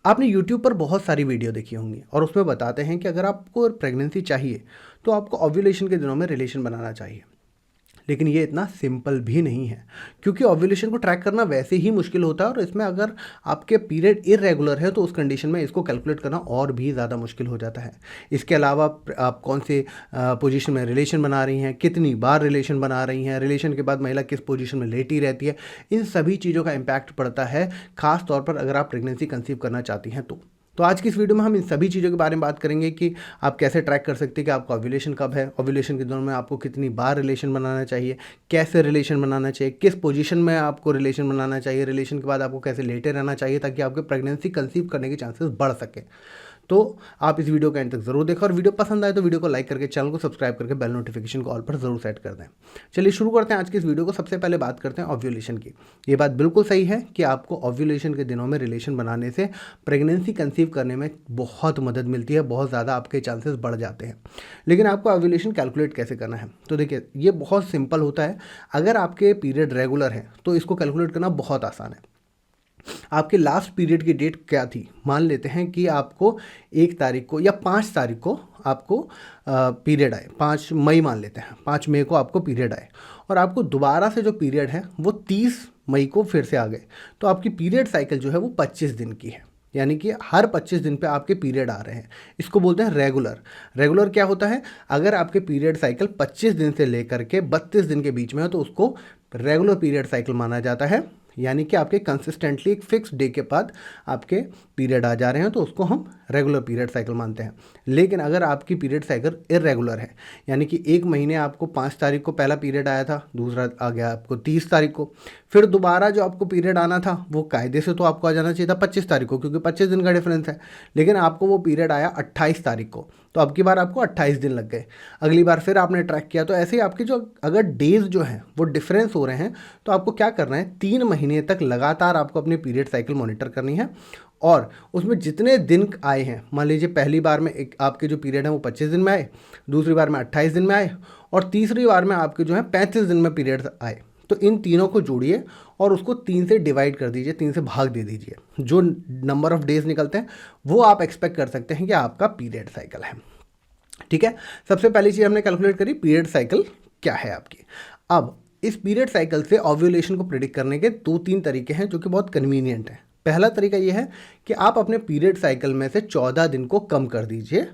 आपने यूट्यूब पर बहुत सारी वीडियो देखी होंगी और उसमें बताते हैं कि अगर आपको प्रेगनेंसी चाहिए तो आपको ओव्यूलेशन के दिनों में रिलेशन बनाना चाहिए। लेकिन ये इतना सिंपल भी नहीं है, क्योंकि ओव्यूलेशन को ट्रैक करना वैसे ही मुश्किल होता है और इसमें अगर आपके पीरियड इरेगुलर है तो उस कंडीशन में इसको कैलकुलेट करना और भी ज़्यादा मुश्किल हो जाता है। इसके अलावा आप कौन से पोजीशन में रिलेशन बना रही हैं, कितनी बार रिलेशन बना रही हैं, रिलेशन के बाद महिला किस पोजीशन में लेटी रहती है, इन सभी चीज़ों का इम्पैक्ट पड़ता है, खास तौर पर अगर आप प्रेगनेंसी कंसीव करना चाहती हैं तो आज की इस वीडियो में हम इन सभी चीज़ों के बारे में बात करेंगे कि आप कैसे ट्रैक कर सकते हैं कि आपका ओव्यूलेशन कब है, ओव्यूलेशन के दिनों में आपको कितनी बार रिलेशन बनाना चाहिए, कैसे रिलेशन बनाना चाहिए, किस पोजीशन में आपको रिलेशन बनाना चाहिए, रिलेशन के बाद आपको कैसे लेटे रहना चाहिए ताकि आपके प्रेगनेंसी कंसीव करने के चांसेस बढ़ सके। तो आप इस वीडियो के एंड तक जरूर देखें और वीडियो पसंद आए तो वीडियो को लाइक करके चैनल को सब्सक्राइब करके बेल नोटिफिकेशन को ऑल पर जरूर सेट कर दें। चलिए शुरू करते हैं आज की इस वीडियो को। सबसे पहले बात करते हैं ओव्यूलेशन की। ये बात बिल्कुल सही है कि आपको ओव्यूलेशन के दिनों में रिलेशन बनाने से प्रेगनेंसी कंसीव करने में बहुत मदद मिलती है, बहुत ज़्यादा आपके चांसेस बढ़ जाते हैं। लेकिन आपको ओव्यूलेशन कैलकुलेट कैसे करना है, तो देखिए ये बहुत सिंपल होता है। अगर आपके पीरियड रेगुलर है तो इसको कैलकुलेट करना बहुत आसान है। आपके लास्ट पीरियड की डेट क्या थी, मान लेते हैं कि आपको 1 तारीख को या 5 तारीख को आपको पीरियड आए, 5 मई मान लेते हैं, 5 मई को आपको पीरियड आए और आपको दोबारा से जो पीरियड है वो 30 मई को फिर से आ गए, तो आपकी पीरियड साइकिल जो है वो 25 दिन की है। यानी कि हर 25 दिन पे आपके पीरियड आ रहे हैं। इसको बोलते हैं रेगुलर। रेगुलर क्या होता है, अगर आपके पीरियड साइकिल 25 दिन से लेकर के 32 दिन के बीच में हो तो उसको रेगुलर पीरियड साइकिल माना जाता है। यानी कि आपके कंसिस्टेंटली एक फिक्स डे के बाद आपके पीरियड आ जा रहे हैं तो उसको हम रेगुलर पीरियड साइकिल मानते हैं। लेकिन अगर आपकी पीरियड साइकिल इरेगुलर है, यानी कि 1 महीने आपको 5 तारीख को पहला पीरियड आया था, दूसरा आ गया आपको 30 तारीख को, फिर दोबारा जो आपको पीरियड आना था वो कायदे से तो आपको आ जाना चाहिए था 25 तारीख को, क्योंकि 25 दिन का डिफरेंस है। लेकिन आपको वो पीरियड आया 28 तारीख को, तो अब की बार आपको 28 दिन लग गए। अगली बार फिर आपने ट्रैक किया, तो ऐसे ही आपके जो अगर डेज जो हैं वो डिफरेंस हो रहे हैं तो आपको क्या करना है, 3 महीने तक लगातार आपको अपनी पीरियड साइकिल मॉनिटर करनी है और उसमें जितने दिन आए हैं, मान लीजिए पहली बार में एक आपके जो पीरियड है वो 25 दिन में आए, दूसरी बार में 28 दिन में आए और तीसरी बार में आपके जो है 35 दिन में पीरियड आए, तो इन तीनों को जोड़िए और उसको 3 से डिवाइड कर दीजिए, 3 से भाग दे दीजिए। जो नंबर ऑफ डेज निकलते हैं वो आप एक्सपेक्ट कर सकते हैं कि आपका पीरियड साइकिल है। ठीक है, सबसे पहली चीज़ हमने कैलकुलेट करी पीरियड साइकिल क्या है आपकी। अब इस पीरियड साइकिल से ओव्यूलेशन को प्रिडिक्ट करने के 2-3 तरीके हैं जो कि बहुत कन्वीनियंट हैं। पहला तरीका ये है कि आप अपने पीरियड साइकिल में से 14 दिन को कम कर दीजिए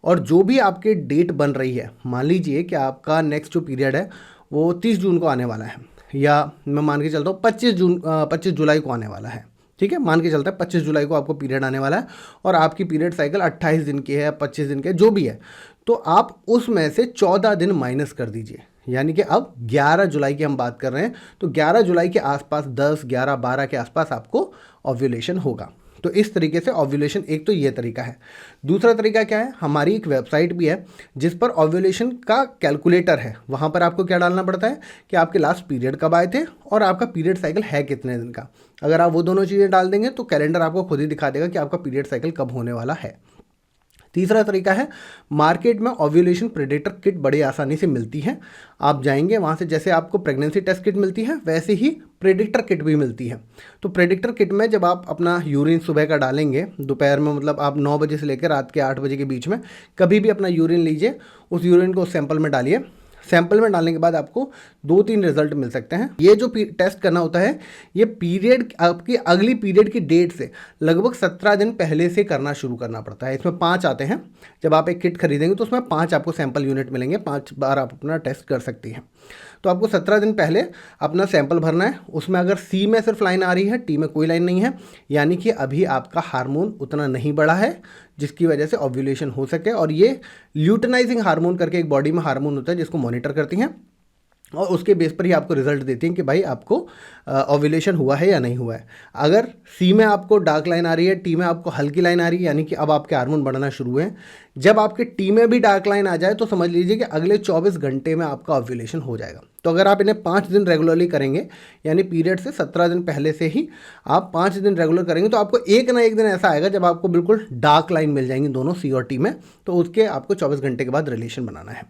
और जो भी आपके डेट बन रही है, मान लीजिए कि आपका नेक्स्ट जो पीरियड है वो 30 जून को आने वाला है, या मैं मान के चलता हूँ 25 जुलाई को आने वाला है। ठीक है, मान के चलता है 25 जुलाई को आपको पीरियड आने वाला है और आपकी पीरियड साइकिल 28 दिन की है, 25 दिन की है, जो भी है, तो आप उसमें से 14 दिन माइनस कर दीजिए। यानी कि अब 11 जुलाई की हम बात कर रहे हैं, तो 11 जुलाई के आसपास 10, 11, 12 के आसपास आपको ओव्यूलेशन होगा। तो इस तरीके से ओव्यूलेशन, एक तो ये तरीका है। दूसरा तरीका क्या है, हमारी एक वेबसाइट भी है जिस पर ओव्यूलेशन का कैलकुलेटर है। वहाँ पर आपको क्या डालना पड़ता है कि आपके लास्ट पीरियड कब आए थे और आपका पीरियड साइकिल है कितने दिन का। अगर आप वो दोनों चीज़ें डाल देंगे तो कैलेंडर आपको खुद ही दिखा देगा कि आपका पीरियड साइकिल कब होने वाला है। तीसरा तरीका है, मार्केट में ओव्यूलेशन प्रेडिक्टर किट बड़ी आसानी से मिलती है। आप जाएंगे वहाँ से, जैसे आपको प्रेगनेंसी टेस्ट किट मिलती है वैसे ही प्रेडिक्टर किट भी मिलती है। तो प्रेडिक्टर किट में जब आप अपना यूरिन सुबह का डालेंगे, दोपहर में मतलब आप 9 बजे से लेकर रात के 8 बजे के बीच में कभी भी अपना यूरिन लीजिए, उस यूरिन को उस सैंपल में डालिए। सैंपल में डालने के बाद आपको 2-3 रिजल्ट मिल सकते हैं। ये जो टेस्ट करना होता है ये पीरियड, आपकी अगली पीरियड की डेट से लगभग 17 दिन पहले से करना शुरू करना पड़ता है। इसमें 5 आते हैं। जब आप एक किट खरीदेंगे तो उसमें 5 आपको सैंपल यूनिट मिलेंगे, 5 बार आप अपना टेस्ट कर सकती हैं। तो आपको 17 दिन पहले अपना सैंपल भरना है। उसमें अगर सी में सिर्फ लाइन आ रही है, टी में कोई लाइन नहीं है, यानी कि अभी आपका हार्मोन उतना नहीं बढ़ा है जिसकी वजह से ओव्यूलेशन हो सके। और ये ल्यूटेनाइजिंग हार्मोन करके एक बॉडी में हार्मोन होता है जिसको मॉनिटर करती हैं और उसके बेस पर ही आपको रिजल्ट देती हैं कि भाई आपको ओव्यूलेशन हुआ है या नहीं हुआ है। अगर सी में आपको डार्क लाइन आ रही है, टी में आपको हल्की लाइन आ रही है, यानी कि अब आपके हार्मोन बढ़ना शुरू हुए हैं। जब आपके टी में भी डार्क लाइन आ जाए तो समझ लीजिए कि अगले 24 घंटे में आपका ओव्यूलेशन हो जाएगा। तो अगर आप इन्हें 5 दिन रेगुलरली करेंगे, यानी पीरियड से 17 दिन पहले से ही आप 5 दिन रेगुलर करेंगे, तो आपको एक ना एक दिन ऐसा आएगा जब आपको बिल्कुल डार्क लाइन मिल जाएंगी दोनों सी और टी में, तो उसके आपको 24 घंटे के बाद रिलेशन बनाना है।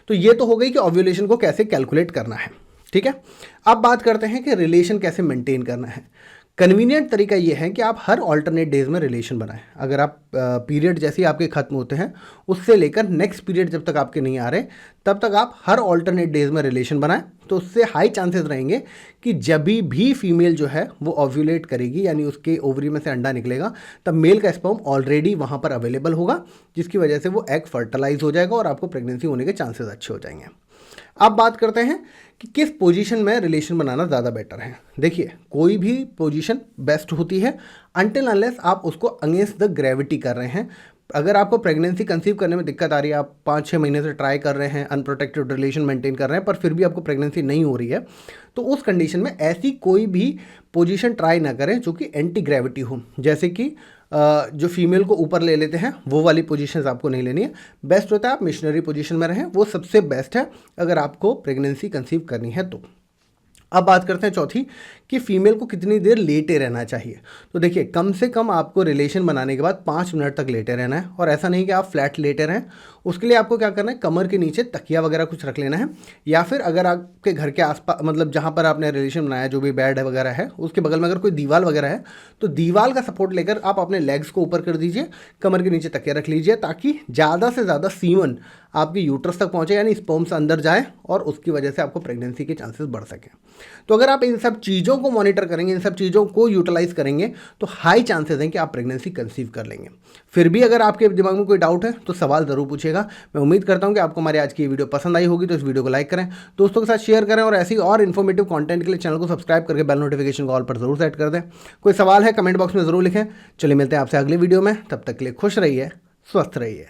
तो ये तो हो गई कि ओव्यूलेशन को कैसे कैलकुलेट करना है। ठीक है, अब बात करते हैं कि रिलेशन कैसे मेंटेन करना है। कन्वीनियंट तरीका ये है कि आप हर ऑल्टरनेट डेज में रिलेशन बनाएं। अगर आप पीरियड जैसे ही आपके खत्म होते हैं उससे लेकर नेक्स्ट पीरियड जब तक आपके नहीं आ रहे तब तक आप हर ऑल्टरनेट डेज में रिलेशन बनाएं, तो उससे हाई चांसेस रहेंगे कि जब भी फीमेल जो है वो ओव्यूलेट करेगी, यानी उसके ओवरी में से अंडा निकलेगा, तब मेल का स्पर्म ऑलरेडी वहाँ पर अवेलेबल होगा, जिसकी वजह से वो एग फर्टिलाइज हो जाएगा और आपको प्रेगनेंसी होने के चांसेस अच्छे हो जाएंगे। अब बात करते हैं कि किस पोजीशन में रिलेशन बनाना ज़्यादा बेटर है। देखिए, कोई भी पोजीशन बेस्ट होती है अनटिल अनलेस आप उसको अगेंस्ट द ग्रेविटी कर रहे हैं। अगर आपको प्रेगनेंसी कंसीव करने में दिक्कत आ रही है, आप 5-6 महीने से ट्राई कर रहे हैं, अनप्रोटेक्टेड रिलेशन मेंटेन कर रहे हैं, पर फिर भी आपको प्रेगनेंसी नहीं हो रही है, तो उस कंडीशन में ऐसी कोई भी पोजीशन ट्राई ना करें जो कि एंटी ग्रेविटी हो। जैसे कि जो फीमेल को ऊपर ले लेते हैं वो वाली पोजीशंस आपको नहीं लेनी है। बेस्ट होता है आप मिशनरी पोजीशन में रहें, वो सबसे बेस्ट है अगर आपको प्रेगनेंसी कंसीव करनी है तो। अब बात करते हैं चौथी कि फीमेल को कितनी देर लेटे रहना चाहिए। तो देखिए, कम से कम आपको रिलेशन बनाने के बाद 5 मिनट तक लेटे रहना है, और ऐसा नहीं कि आप फ्लैट लेटे रहें। उसके लिए आपको क्या करना है, कमर के नीचे तकिया वगैरह कुछ रख लेना है, या फिर अगर आपके घर के आसपास, मतलब जहाँ पर आपने रिलेशन बनाया, जो भी बेड वगैरह है उसके बगल में अगर कोई दीवार वगैरह है तो दीवार का सपोर्ट लेकर आप अपने लेग्स को ऊपर कर दीजिए, कमर के नीचे तकिया रख लीजिए, ताकि ज़्यादा से ज़्यादा सीमन आपकी यूट्रस तक पहुँचे, यानी स्पर्म्स अंदर जाए और उसकी वजह से आपको प्रेगनेंसी के चांसेस बढ़ सकें। तो अगर आप इन सब चीज़ों को मॉनिटर करेंगे, इन सब चीज़ों को यूटिलाइज करेंगे, तो हाई चांसेस हैं कि आप प्रेगनेंसी कंसीव कर लेंगे। फिर भी अगर आपके दिमाग में कोई डाउट है तो सवाल ज़रूर पूछिएगा। मैं उम्मीद करता हूं कि आपको हमारी आज की वीडियो पसंद आई होगी, तो इस वीडियो को लाइक करें, दोस्तों के साथ शेयर करें, और ऐसी और इन्फॉर्मेटिव कंटेंट के लिए चैनल को सब्सक्राइब करके बेल नोटिफिकेशन को ऑल पर जरूर सेट कर दें। कोई सवाल है कमेंट बॉक्स में ज़रूर लिखें। चलिए मिलते हैं आपसे अगली वीडियो में, तब तक के लिए खुश रहिए, स्वस्थ रहिए।